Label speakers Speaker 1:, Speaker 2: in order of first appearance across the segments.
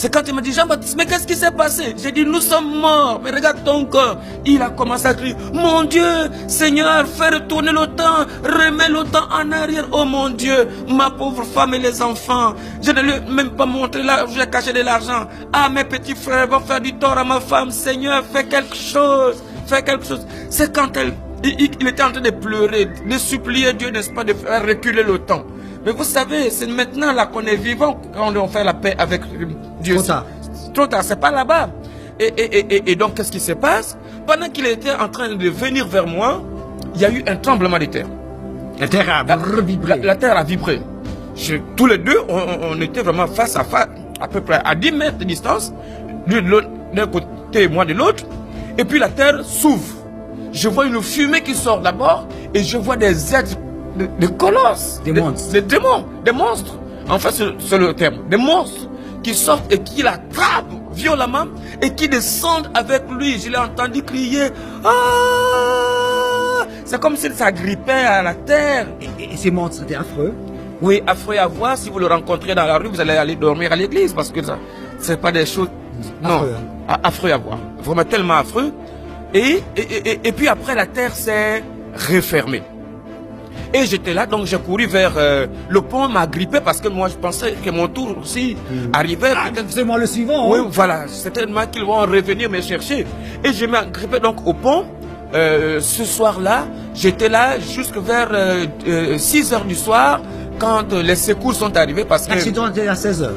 Speaker 1: C'est quand il m'a dit, Jean-Baptiste, mais qu'est-ce qui s'est passé? J'ai dit, nous sommes morts, mais regarde ton corps. Il a commencé à crier, mon Dieu, Seigneur, fais retourner le temps, remets le temps en arrière. Oh mon Dieu, ma pauvre femme et les enfants. Je ne lui ai même pas montré là, j'ai caché de l'argent. Ah, mes petits frères vont faire du tort à ma femme. Seigneur, fais quelque chose, fais quelque chose. C'est quand il était en train de pleurer, de supplier Dieu, n'est-ce pas, de faire reculer le temps. Mais vous savez, c'est maintenant là qu'on est vivant, quand on fait la paix avec Dieu.
Speaker 2: Trop tard.
Speaker 1: Trop tard, c'est pas là-bas. Et donc, qu'est-ce qui se passe? Pendant qu'il était en train de venir vers moi, il y a eu un tremblement de terre.
Speaker 2: La terre a vibré.
Speaker 1: La terre a vibré. Tous les deux, on était vraiment face à peu près à 10 mètres de distance, d'un côté et moi de l'autre. Et puis la terre s'ouvre. Je vois une fumée qui sort d'abord et je vois des êtres, des colosses,
Speaker 2: des monstres.
Speaker 1: Des démons, des monstres. En fait, c'est le terme. Des monstres qui sortent et qui l'attrapent violemment et qui descendent avec lui. Je l'ai entendu crier. Ah! C'est comme s'il s'agrippait à la terre.
Speaker 2: Et ces monstres étaient affreux?
Speaker 1: Oui, affreux à voir. Si vous le rencontrez dans la rue, vous allez aller dormir à l'église parce que ça, c'est pas des choses. Non, affreux à voir. Vraiment tellement affreux. Et puis après, la terre s'est refermée. Et j'étais là, donc j'ai couru vers le pont, m'a grippé parce que moi je pensais que mon tour aussi arrivait.
Speaker 2: C'est moi le suivant.
Speaker 1: Oui, voilà, certainement qu'ils vont revenir me chercher. Et je m'ai grippé donc au pont. Ce soir-là, j'étais là jusque vers 6 heures du soir quand les secours sont arrivés parce que...
Speaker 2: L'accident était à 16h.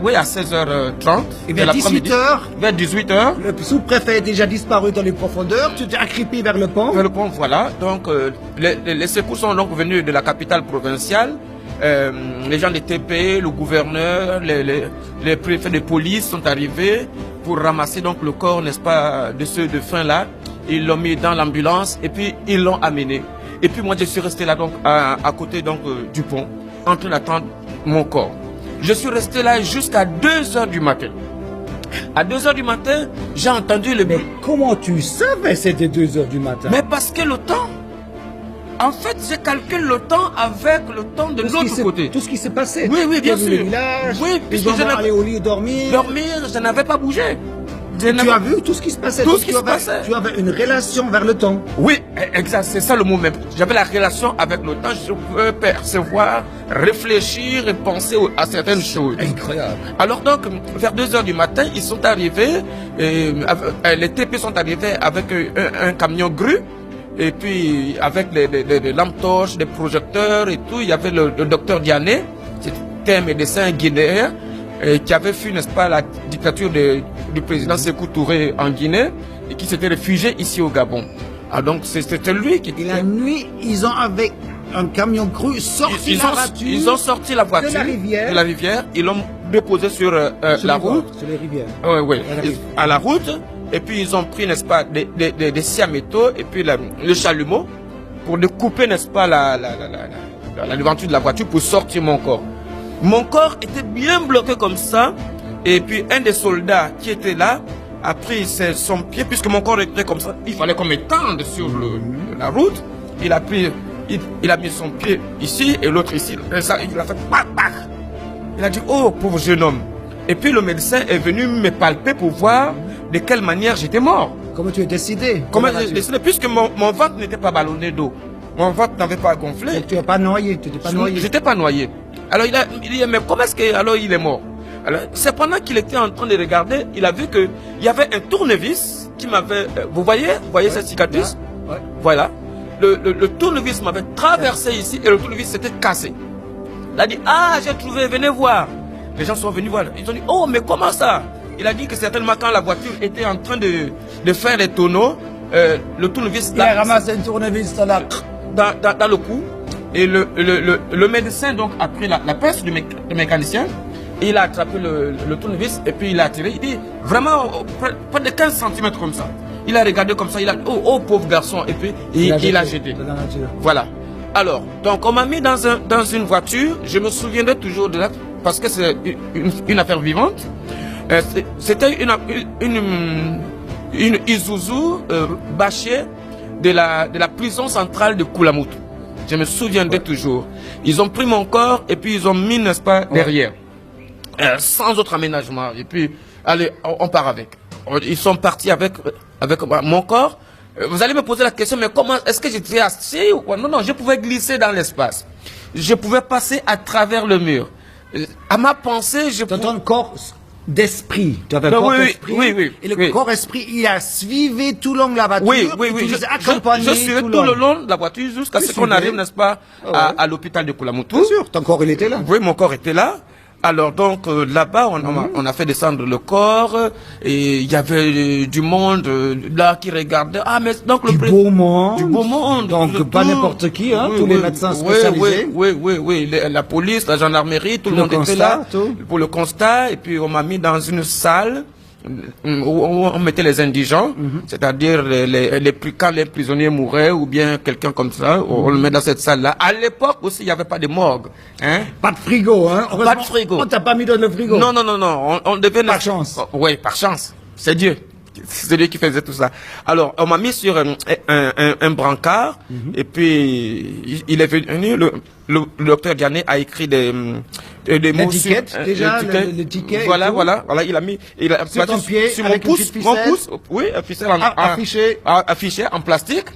Speaker 1: Oui, à 16h30.
Speaker 2: Et vers 18h,
Speaker 1: vers 18h,
Speaker 2: le sous-préfet est déjà disparu dans les profondeurs. Tu t'es agrippé vers le pont.
Speaker 1: Vers le pont, voilà. Donc, les secours sont donc venus de la capitale provinciale. Les gens des TP, le gouverneur, les préfets de police sont arrivés pour ramasser donc le corps, n'est-ce pas, de ceux de fin là. Ils l'ont mis dans l'ambulance et puis ils l'ont amené. Et puis moi je suis resté là donc à côté donc du pont en train d'attendre mon corps. Je suis resté là jusqu'à 2h du matin. À 2h du matin, j'ai entendu le...
Speaker 2: Mais comment tu savais c'était 2h du matin?
Speaker 1: Mais parce que le temps... En fait, je calcule le temps avec le temps de l'autre côté.
Speaker 2: Tout ce qui s'est passé.
Speaker 1: Oui, oui, bien sûr.
Speaker 2: Le village,
Speaker 1: oui,
Speaker 2: puisque je aller au lit dormir.
Speaker 1: Dormir, je n'avais pas bougé.
Speaker 2: Tu as vu tout ce qui se passait.
Speaker 1: Tout ce qui se passait.
Speaker 2: Tu avais une relation vers le temps.
Speaker 1: Oui, exact, c'est ça le mot même. J'avais la relation avec le temps. Je peux percevoir, réfléchir et penser à certaines choses.
Speaker 2: Incroyable.
Speaker 1: Alors donc, vers 2h du matin, ils sont arrivés, les TP sont arrivés avec un camion grue. Et puis, avec des lampes torches, des projecteurs et tout, il y avait le docteur Diané, c'était un médecin guinéen, qui avait fui, n'est-ce pas, la dictature du président Sékou Touré en Guinée, et qui s'était réfugié ici au Gabon. Ah, donc, c'était lui qui...
Speaker 2: Et la nuit, ils ont, avec un camion cru, sorti la voiture...
Speaker 1: Ils ont sorti la voiture de la rivière, ils l'ont déposé sur la route.
Speaker 2: Sur les rivières.
Speaker 1: Oui, à la route. Et puis ils ont pris, n'est-ce pas, des scies à métaux et puis le chalumeau pour découper, n'est-ce pas, la devanture de la voiture pour sortir mon corps. Mon corps était bien bloqué comme ça. Et puis un des soldats qui était là a pris son pied, puisque mon corps était comme ça. Il fallait qu'on m'étende sur la route. Il a mis son pied ici et l'autre ici. Et ça, il a fait pac, pac. Il a dit, oh pauvre jeune homme. Et puis le médecin est venu me palper pour voir de quelle manière j'étais mort.
Speaker 2: Comment tu es décidé?
Speaker 1: Comment j'ai décidé? Puisque mon ventre n'était pas ballonné d'eau. Mon ventre n'avait pas gonflé.
Speaker 2: Donc tu n'es pas noyé, tu n'étais pas noyé.
Speaker 1: J'étais pas noyé. Alors il dit, mais comment est-ce que alors il est mort? Alors c'est pendant qu'il était en train de regarder, il a vu que il y avait un tournevis qui m'avait... Vous voyez cette cicatrice?
Speaker 2: Ouais.
Speaker 1: Voilà. Le tournevis m'avait traversé ici et le tournevis s'était cassé. Il a dit, ah j'ai trouvé, venez voir. Les gens sont venus voir. Ils ont dit, oh, mais comment ça? Il a dit que certainement quand la voiture était en train de faire les tonneaux, le tournevis...
Speaker 2: Il a ramassé un tournevis dans
Speaker 1: le cou. Et le médecin donc a pris la pince du mécanicien. Et il a attrapé le tournevis et puis il a tiré. Il dit, vraiment, près de 15 cm comme ça. Il a regardé comme ça. Il a dit, oh pauvre garçon. Et puis il a jeté. Voilà. Alors, donc on m'a mis dans une voiture. Je me souviendrai toujours de là. Parce que c'est une affaire vivante. C'était une Isuzu bâchée de la prison centrale de Koulamoutou. Je me souviendrai toujours. Ils ont pris mon corps et puis ils ont mis, n'est-ce pas, derrière. sans autre aménagement. Et puis, allez, on part avec. Ils sont partis avec mon corps. Vous allez me poser la question, mais comment, est-ce que j'étais assis ou quoi? Non, non, je pouvais glisser dans l'espace. Je pouvais passer à travers le mur. À ma pensée, je pouvais...
Speaker 2: Ton corps d'esprit. Tu avais un corps d'esprit.
Speaker 1: Oui.
Speaker 2: Et le corps esprit, il a suivi tout le long de la voiture.
Speaker 1: Oui. Je suis tout le long de la voiture jusqu'à ce qu'on arrive, n'est-ce pas, à l'hôpital de Koulamoutou.
Speaker 2: Bien sûr, ton corps, il était là.
Speaker 1: Oui, mon corps était là. Alors donc là-bas, on a fait descendre le corps et il y avait du monde là qui regardait. Ah mais donc
Speaker 2: du beau monde.
Speaker 1: Donc
Speaker 2: pas n'importe qui, hein, tous les médecins spécialisés.
Speaker 1: Oui, la police, la gendarmerie, tout le monde était là pour le constat. Et puis on m'a mis dans une salle où on mettait les indigents, c'est-à-dire quand les prisonniers mouraient ou bien quelqu'un comme ça, on le met dans cette salle-là. À l'époque aussi, il n'y avait pas de morgue. Hein?
Speaker 2: Pas de frigo, hein?
Speaker 1: Pas de frigo.
Speaker 2: On t'a pas mis dans le frigo.
Speaker 1: Non. On devait...
Speaker 2: Par chance.
Speaker 1: Oui, par chance. C'est Dieu. C'est lui qui faisait tout ça. Alors, on m'a mis sur un brancard, et puis il est venu, le docteur Diané a écrit des mots
Speaker 2: le ticket.
Speaker 1: Voilà, il a mis,
Speaker 2: sur ton pied,
Speaker 1: sur mon pouce, oui, un ficelle affiché en plastique.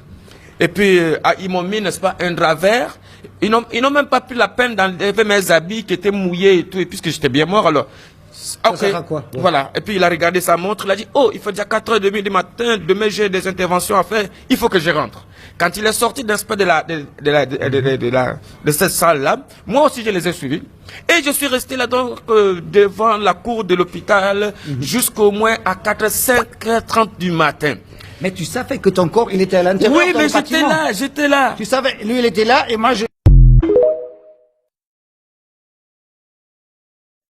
Speaker 1: Et puis, ils m'ont mis, n'est-ce pas, un drap vert. Ils n'ont même pas pris la peine d'enlever mes habits qui étaient mouillés et tout, et puisque j'étais bien mort, alors.
Speaker 2: Ça sert à quoi?
Speaker 1: Voilà. Et puis il a regardé sa montre, il a dit, oh, il faut déjà 4h30 du matin, demain j'ai des interventions à faire, il faut que je rentre. Quand il est sorti de cette salle-là, moi aussi je les ai suivis. Et je suis resté là donc devant la cour de l'hôpital jusqu'au moins à 5h30 du matin.
Speaker 2: Mais tu savais que ton corps, il était à l'intérieur.
Speaker 1: Oui, mais j'étais là.
Speaker 2: Tu savais, lui, il était là, et moi,